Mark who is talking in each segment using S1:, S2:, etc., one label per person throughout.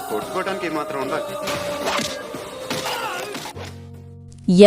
S1: కొట్టుకోవడానికి మాత్రం ఉండాలి.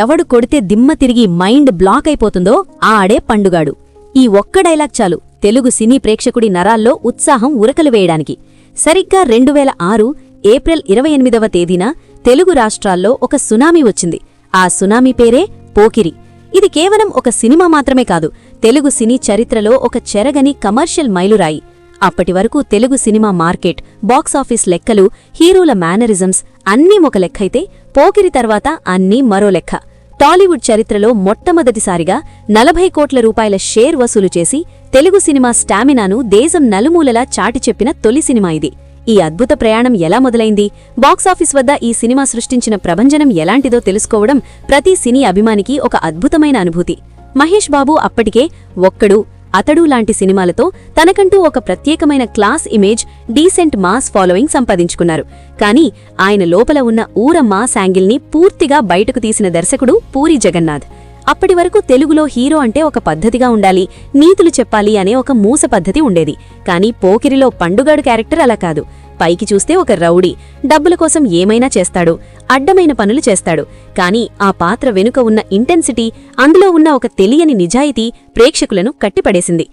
S2: ఎవడు కొడితే దిమ్మ తిరిగి మైండ్ బ్లాక్ అయిపోతుందో ఆడే పండుగాడు. ఈ ఒక్క డైలాగ్ చాలు తెలుగు సినీ ప్రేక్షకుడి నరాల్లో ఉత్సాహం ఉరకలు వేయడానికి. సరిగ్గా 2006 ఏప్రిల్ 28వ తేదీన తెలుగు రాష్ట్రాల్లో ఒక సునామీ వచ్చింది. ఆ సునామీ పేరే పోకిరి. ఇది కేవలం ఒక సినిమా మాత్రమే కాదు, తెలుగు సినీ చరిత్రలో ఒక చెరగని కమర్షియల్ మైలురాయి. అప్పటివరకు తెలుగు సినిమా మార్కెట్, బాక్సాఫీస్ లెక్కలు, హీరోల మేనరిజమ్స్ అన్నీ ఒక లెక్కైతే పోకిరి తర్వాత అన్నీ మరో లెక్క. టాలీవుడ్ చరిత్రలో మొట్టమొదటిసారిగా 40 కోట్ల రూపాయల షేర్ వసూలు చేసి తెలుగు సినిమా స్టామినాను దేశం నలుమూలలా చాటి చెప్పిన తొలి సినిమా ఇది. ఈ అద్భుత ప్రయాణం ఎలా మొదలైంది, బాక్సాఫీస్ వద్ద ఈ సినిమా సృష్టించిన ప్రభంజనం ఎలాంటిదో తెలుసుకోవడం ప్రతి సినీ అభిమానికి ఒక అద్భుతమైన అనుభూతి. మహేష్ బాబు అప్పటికే ఒక్కడు, అతడు లాంటి సినిమాలతో తనకంటూ ఒక ప్రత్యేకమైన class image, decent mass following సంపాదించుకున్నారు. కానీ ఆయన లోపల ఉన్న ఊర మాస్ యాంగిల్ని పూర్తిగా బయటకు తీసిన దర్శకుడు పూరి జగన్నాథ్. అప్పటి వరకు తెలుగులో హీరో అంటే ఒక పద్ధతిగా ఉండాలి, నీతులు చెప్పాలి అనే ఒక మూస పద్ధతి ఉండేది. కానీ పోకిరిలో పండుగాడు క్యారెక్టర్ అలా కాదు. పైకి చూస్తే ఒక రౌడీ, డబ్బుల కోసం ఏమైనా చేస్తాడు, అడ్డమైన పనులు చేస్తాడు. కానీ ఆ పాత్ర వెనుక ఉన్న ఇంటెన్సిటీ, అందులో ఉన్న ఒక తెలియని నిజాయితీ ప్రేక్షకులను కట్టిపడేసింది.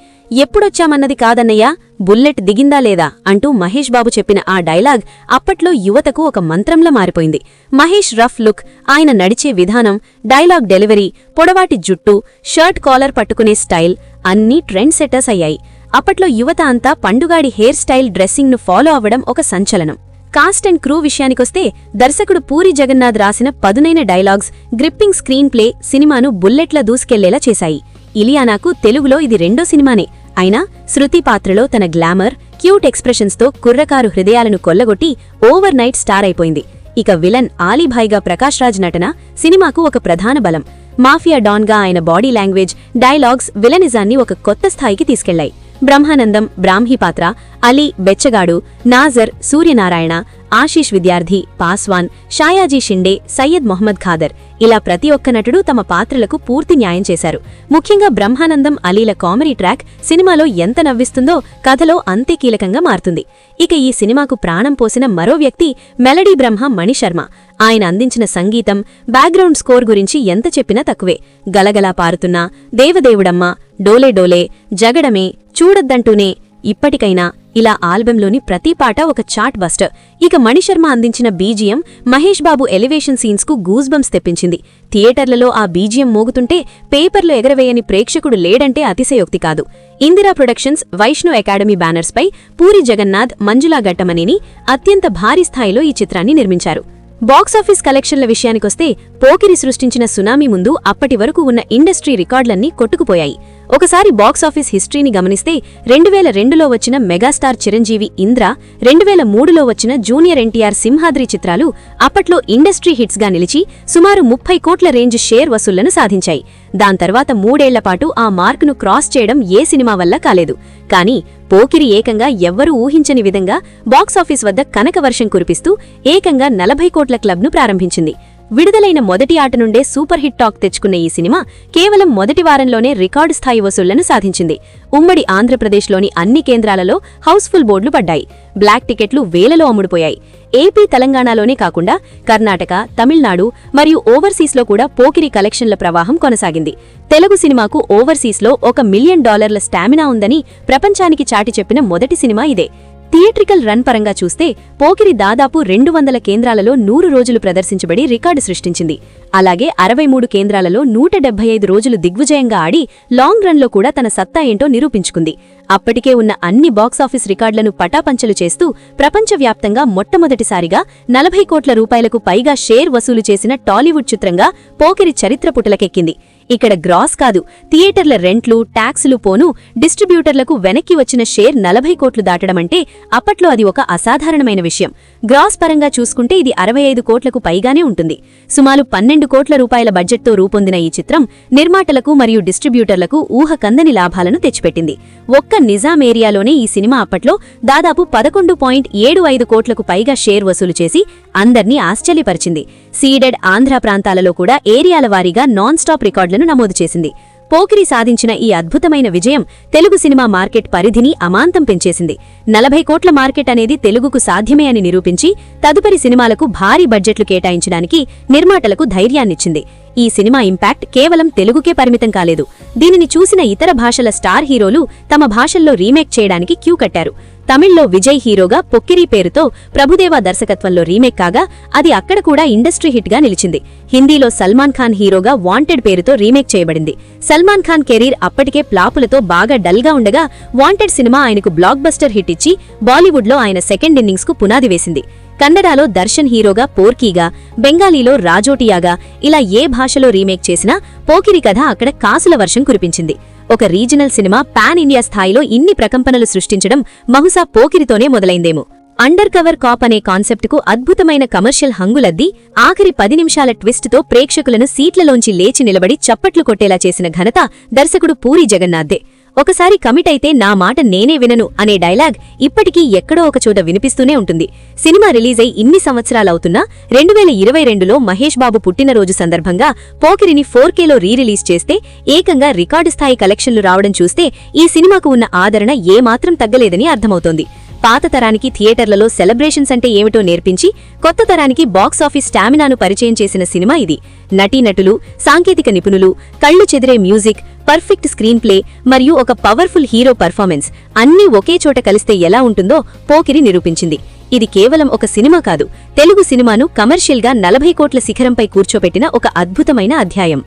S2: ఎప్పుడొచ్చామన్నది కాదన్నయ్యా, బుల్లెట్ దిగిందా లేదా అంటూ మహేష్ బాబు చెప్పిన ఆ డైలాగ్ అప్పట్లో యువతకు ఒక మంత్రంలా మారిపోయింది. మహేష్ రఫ్ లుక్, ఆయన నడిచే విధానం, డైలాగ్ డెలివరీ, పొడవాటి జుట్టు, షర్ట్ కాలర్ పట్టుకునే స్టైల్ అన్నీ ట్రెండ్ సెట్టర్స్ అయ్యాయి. అప్పట్లో యువత అంతా పండుగాడి హెయిర్ స్టైల్, డ్రెస్సింగ్ను ఫాలో అవ్వడం ఒక సంచలనం. కాస్ట్ అండ్ క్రూ విషయానికొస్తే దర్శకుడు పూరి జగన్నాథ్ రాసిన పదునైన డైలాగ్స్, గ్రిప్పింగ్ స్క్రీన్ ప్లే సినిమాను బుల్లెట్ల దూసుకెళ్లేలా చేశాయి. ఇలియానాకు తెలుగులో ఇది రెండో సినిమానే అయినా శృతి పాత్రలో తన గ్లామర్, క్యూట్ ఎక్స్ప్రెషన్స్తో కుర్రకారు హృదయాలను కొల్లగొట్టి ఓవర్ నైట్ స్టార్ అయిపోయింది. ఇక విలన్ ఆలీభాయ్గా ప్రకాష్ రాజ్ నటన సినిమాకు ఒక ప్రధాన బలం. మాఫియా డాన్గా ఆయన బాడీ లాంగ్వేజ్, డైలాగ్స్ విలనిజాన్ని ఒక కొత్త స్థాయికి తీసుకెళ్లాయి. బ్రహ్మానందం బ్రాహ్మీ పాత్ర, అలీ బెచ్చగాడు, నాజర్, సూర్యనారాయణ, ఆశీష్ విద్యార్థి, పాస్వాన్, షాయాజీ షిండే, సయ్యద్ మొహమ్మద్ ఖాదర్ ఇలా ప్రతి ఒక్క నటుడు తమ పాత్రలకు పూర్తి న్యాయం చేశారు. ముఖ్యంగా బ్రహ్మానందం, అలీల కామెడీ ట్రాక్ సినిమాలో ఎంత నవ్విస్తుందో కథలో అంతే కీలకంగా మారుతుంది. ఇక ఈ సినిమాకు ప్రాణం పోసిన మరో వ్యక్తి మెలడీ బ్రహ్మ మణిశర్మ. ఆయన అందించిన సంగీతం, బ్యాక్గ్రౌండ్ స్కోర్ గురించి ఎంత చెప్పినా తక్కువే. గలగలా పారుతున్నా, దేవదేవుడమ్మ, డోలే డోలే, జగడమే, చూడొద్దంటూనే, ఇప్పటికైనా ఇలా ఆల్బంలోని ప్రతి పాట ఒక చాట్ బస్టర్. ఇక మణిశర్మ అందించిన BGM Mahesh Babu elevation సీన్స్కు goosebumps తెప్పించింది. థియేటర్లలో ఆ బీజిఎం మోగుతుంటే పేపర్లు ఎగరవేయని ప్రేక్షకుడు లేడంటే అతిశయోక్తి కాదు. ఇందిరా ప్రొడక్షన్స్, వైష్ణు అకాడమీ బ్యానర్స్పై పూరి జగన్నాథ్, మంజులా ఘట్టమనేని అత్యంత భారీ స్థాయిలో ఈ చిత్రాన్ని నిర్మించారు. బాక్సాఫీస్ కలెక్షన్ల విషయానికొస్తే పోకిరి సృష్టించిన సునామీ ముందు అప్పటి వరకు ఉన్న ఇండస్ట్రీ రికార్డులన్నీ కొట్టుకుపోయాయి. ఒకసారి బాక్సాఫీస్ హిస్టరీని గమనిస్తే 2002లో వచ్చిన మెగాస్టార్ చిరంజీవి ఇంద్ర, 2003లో వచ్చిన జూనియర్ ఎన్టీఆర్ సింహాద్రి చిత్రాలు అప్పట్లో ఇండస్ట్రీ హిట్స్గా నిలిచి సుమారు 30 కోట్ల రేంజ్ షేర్ వసూళ్లను సాధించాయి. దాని తర్వాత 3 ఏళ్లపాటు ఆ మార్కును క్రాస్ చేయడం ఏ సినిమా వల్ల కాలేదు. కానీ పోకిరి ఏకంగా ఎవ్వరూ ఊహించని విధంగా బాక్సాఫీస్ వద్ద కనకవర్షం కురిపిస్తూ ఏకంగా 40 కోట్ల క్లబ్ను ప్రారంభించింది. విడుదలైన మొదటి ఆట నుండే సూపర్ హిట్ టాక్ తెచ్చుకున్న ఈ సినిమా కేవలం మొదటి వారంలోనే రికార్డు స్థాయి వసూళ్లను సాధించింది. ఉమ్మడి ఆంధ్రప్రదేశ్లోని అన్ని కేంద్రాలలో హౌస్ఫుల్ బోర్డులు పడ్డాయి. బ్లాక్ టికెట్లు వేలలో అమ్ముడుపోయాయి. ఏపీ, తెలంగాణలోనే కాకుండా కర్ణాటక, తమిళనాడు మరియు ఓవర్సీస్లో కూడా పోకిరి కలెక్షన్ల ప్రవాహం కొనసాగింది. తెలుగు సినిమాకు ఓవర్సీస్లో $1 మిలియన్ స్టామినా ఉందని ప్రపంచానికి చాటి చెప్పిన మొదటి సినిమా ఇదే. థియేట్రికల్ రన్ పరంగా చూస్తే పోకిరి దాదాపు 200 కేంద్రాలలో 100 రోజులు ప్రదర్శించబడి రికార్డు సృష్టించింది. అలాగే 63 కేంద్రాలలో 175 రోజులు దిగ్విజయంగా ఆడి లాంగ్ రన్లో కూడా తన సత్తా ఏంటో నిరూపించుకుంది. అప్పటికే ఉన్న అన్ని బాక్సాఫీస్ రికార్డులను పటాపంచలు చేస్తూ ప్రపంచవ్యాప్తంగా మొట్టమొదటిసారిగా 40 కోట్ల రూపాయలకు పైగా షేర్ వసూలు చేసిన టాలీవుడ్ చిత్రంగా పోకిరి చరిత్ర పుటలకెక్కింది. ఇక్కడ గ్రాస్ కాదు, థియేటర్ల రెంట్లు, ట్యాక్సులు పోను డిస్ట్రిబ్యూటర్లకు వెనక్కి వచ్చిన షేర్ 40 కోట్లు దాటడమంటే అప్పట్లో అది ఒక అసాధారణమైన విషయం. గ్రాస్ పరంగా చూసుకుంటే ఇది 65 కోట్లకు పైగానే ఉంటుంది. సుమారు 12 కోట్ల రూపాయల బడ్జెట్తో రూపొందిన ఈ చిత్రం నిర్మాతలకు మరియు డిస్ట్రిబ్యూటర్లకు ఊహకందని లాభాలను తెచ్చిపెట్టింది. ఒక్క నిజాం ఏరియాలోనే ఈ సినిమా అప్పట్లో దాదాపు 11.75 కోట్లకు పైగా షేర్ వసూలు చేసి అందర్నీ ఆశ్చర్యపరిచింది. సీడెడ్ ఆంధ్ర ప్రాంతాలలో కూడా ఏరియాల వారీగా నాన్ స్టాప్ రికార్డులను నమోదు చేసింది. పోకిరి సాధించిన ఈ అద్భుతమైన విజయం తెలుగు సినిమా మార్కెట్ పరిధిని అమాంతం పెంచేసింది. 40 కోట్ల మార్కెట్ అనేది తెలుగుకు సాధ్యమే అని నిరూపించి తదుపరి సినిమాలకు భారీ బడ్జెట్లు కేటాయించడానికి నిర్మాతలకు ధైర్యాన్నిచ్చింది. ఈ సినిమా ఇంపాక్ట్ కేవలం తెలుగుకే పరిమితం కాలేదు. దీనిని చూసిన ఇతర భాషల స్టార్ హీరోలు తమ భాషల్లో రీమేక్ చేయడానికి క్యూ కట్టారు. తమిళ్లో విజయ్ హీరోగా పొక్కిరి పేరుతో ప్రభుదేవా దర్శకత్వంలో రీమేక్ కాగా అది అక్కడ కూడా ఇండస్ట్రీ హిట్గా నిలిచింది. హిందీలో సల్మాన్ ఖాన్ హీరోగా వాంటెడ్ పేరుతో రీమేక్ చేయబడింది. సల్మాన్ ఖాన్ కెరీర్ అప్పటికే ప్లాపులతో బాగా డల్గా ఉండగా వాంటెడ్ సినిమా ఆయనకు బ్లాక్ బస్టర్ హిట్ ఇచ్చి బాలీవుడ్లో ఆయన సెకండ్ ఇన్నింగ్స్కు పునాది వేసింది. కన్నడలో దర్శన్ హీరోగా పోర్కీగా, బెంగాలీలో రాజోటియాగా ఇలా ఏ భాషలో రీమేక్ చేసినా పోకిరి కథ అక్కడ కాసుల వర్షం కురిపించింది. ఒక రీజనల్ సినిమా పాన్ ఇండియా స్థాయిలో ఇన్ని ప్రకంపనలు సృష్టించడం బహుశా పోకిరితోనే మొదలైందేమో. అండర్ కవర్ కాప్ అనే కాన్సెప్టుకు అద్భుతమైన కమర్షియల్ హంగులద్ది ఆఖరి 10 నిమిషాల ట్విస్టుతో ప్రేక్షకులను సీట్లలోంచి లేచి నిలబడి చప్పట్లు కొట్టేలా చేసిన ఘనత దర్శకుడు పూరీ జగన్నాథ్దే. ఒకసారి కమిట్ అయితే నా మాట నేనే వినను అనే డైలాగ్ ఇప్పటికీ ఎక్కడో ఒకచోట వినిపిస్తూనే ఉంటుంది. సినిమా రిలీజై ఇన్ని సంవత్సరాలవుతున్నా 2022లో మహేష్ బాబు పుట్టినరోజు సందర్భంగా పోకిరిని 4Kలో రీరిలీజ్ చేస్తే ఏకంగా రికార్డు స్థాయి కలెక్షన్లు రావడం చూస్తే ఈ సినిమాకు ఉన్న ఆదరణ ఏమాత్రం తగ్గలేదని అర్థమవుతోంది. పాత తరానికి థియేటర్లలో సెలబ్రేషన్స్ అంటే ఏమిటో నేర్పించి కొత్త తరానికి బాక్సాఫీస్ స్టామినాను పరిచయం చేసిన సినిమా ఇది. నటీనటులు, సాంకేతిక నిపుణులు, కళ్లు చెదిరే మ్యూజిక్, పర్ఫెక్ట్ స్క్రీన్ ప్లే మరియు ఒక పవర్ఫుల్ హీరో పర్ఫార్మెన్స్ అన్నీ ఒకే చోట కలిస్తే ఎలా ఉంటుందో పోకిరి నిరూపించింది. ఇది కేవలం ఒక సినిమా కాదు, తెలుగు సినిమాను కమర్షియల్గా 40 కోట్ల శిఖరంపై కూర్చోపెట్టిన ఒక అద్భుతమైన అధ్యాయం.